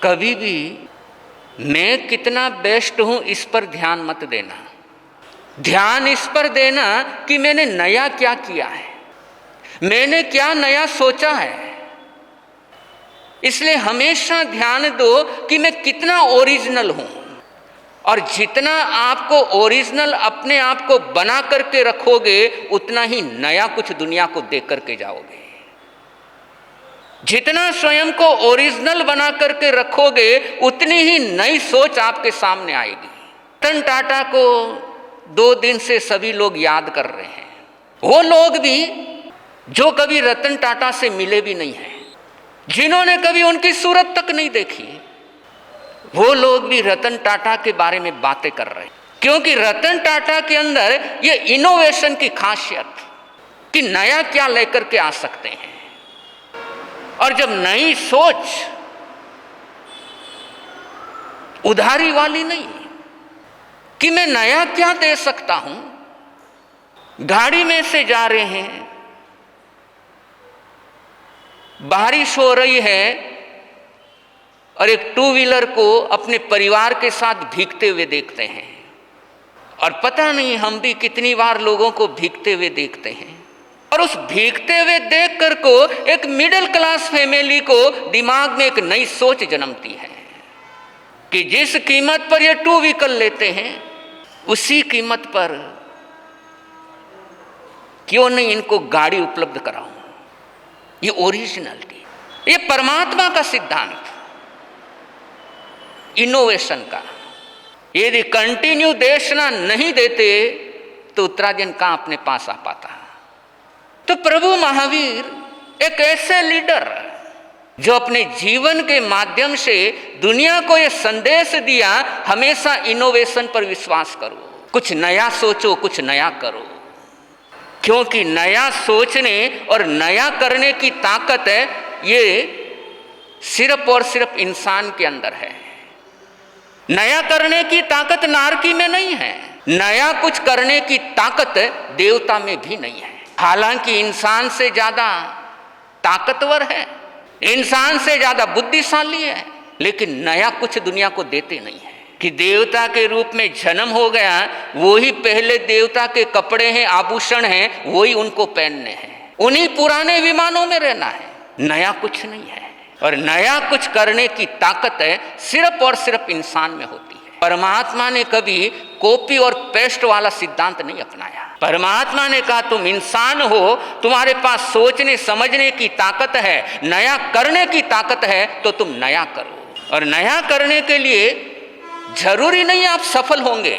कभी भी मैं कितना बेस्ट हूं इस पर ध्यान मत देना। ध्यान इस पर देना कि मैंने नया क्या किया है, मैंने क्या नया सोचा है। इसलिए हमेशा ध्यान दो कि मैं कितना ओरिजिनल हूं, और जितना आपको ओरिजिनल अपने आप को बना करके रखोगे उतना ही नया कुछ दुनिया को दे करके जाओगे। जितना स्वयं को ओरिजिनल बना करके रखोगे उतनी ही नई सोच आपके सामने आएगी। रतन टाटा को 2 दिन से सभी लोग याद कर रहे हैं, वो लोग भी जो कभी रतन टाटा से मिले भी नहीं हैं, जिन्होंने कभी उनकी सूरत तक नहीं देखी, वो लोग भी रतन टाटा के बारे में बातें कर रहे हैं। क्योंकि रतन टाटा के अंदर ये इनोवेशन की खासियत कि नया क्या लेकर के आ सकते हैं। और जब नई सोच उधारी वाली नहीं कि मैं नया क्या दे सकता हूं, गाड़ी में से जा रहे हैं, बारिश हो रही है और एक 2 व्हीलर को अपने परिवार के साथ भीगते हुए देखते हैं, और पता नहीं हम भी कितनी बार लोगों को भीगते हुए देखते हैं, और उस भीगते हुए देख कर को एक मिडिल क्लास फैमिली को दिमाग में एक नई सोच जन्मती है कि जिस कीमत पर ये 2 व्हीकल लेते हैं उसी कीमत पर क्यों नहीं इनको गाड़ी उपलब्ध कराऊं। ये ओरिजिनलिटी, ये परमात्मा का सिद्धांत इनोवेशन का। यदि कंटिन्यू देशना नहीं देते तो उत्तरायण कहां अपने पास आ पाता। तो प्रभु महावीर एक ऐसे लीडर जो अपने जीवन के माध्यम से दुनिया को यह संदेश दिया, हमेशा इनोवेशन पर विश्वास करो, कुछ नया सोचो, कुछ नया करो। क्योंकि नया सोचने और नया करने की ताकत है ये सिर्फ और सिर्फ इंसान के अंदर है। नया करने की ताकत नारकी में नहीं है, नया कुछ करने की ताकत देवता में भी नहीं है। हालांकि इंसान से ज्यादा ताकतवर है, इंसान से ज्यादा बुद्धिशाली है, लेकिन नया कुछ दुनिया को देते नहीं है। कि देवता के रूप में जन्म हो गया, वो ही पहले देवता के कपड़े हैं, आभूषण हैं, वही उनको पहनने हैं, उन्हीं पुराने विमानों में रहना है, नया कुछ नहीं है। और नया कुछ करने की ताकत है सिर्फ और सिर्फ इंसान में होती है। परमात्मा ने कभी कॉपी और पेस्ट वाला सिद्धांत नहीं अपनाया। परमात्मा ने कहा तुम इंसान हो, तुम्हारे पास सोचने समझने की ताकत है, नया करने की ताकत है, तो तुम नया करो। और नया करने के लिए जरूरी नहीं आप सफल होंगे।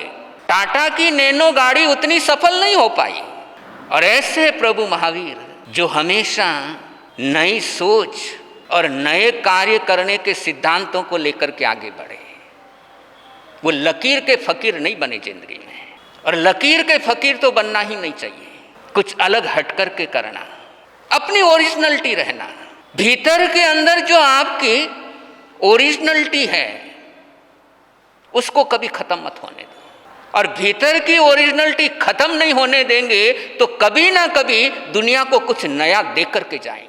टाटा की नैनो गाड़ी उतनी सफल नहीं हो पाई। और ऐसे प्रभु महावीर जो हमेशा नई सोच और नए कार्य करने के सिद्धांतों को लेकर के आगे बढ़े, वो लकीर के फकीर नहीं बने जिंदगी में। और लकीर के फकीर तो बनना ही नहीं चाहिए, कुछ अलग हट कर के करना, अपनी ओरिजिनलिटी रहना। भीतर के अंदर जो आपकी ओरिजिनलिटी है उसको कभी खत्म मत होने दो। और भीतर की ओरिजिनलिटी खत्म नहीं होने देंगे तो कभी ना कभी दुनिया को कुछ नया दे करके जाएंगे।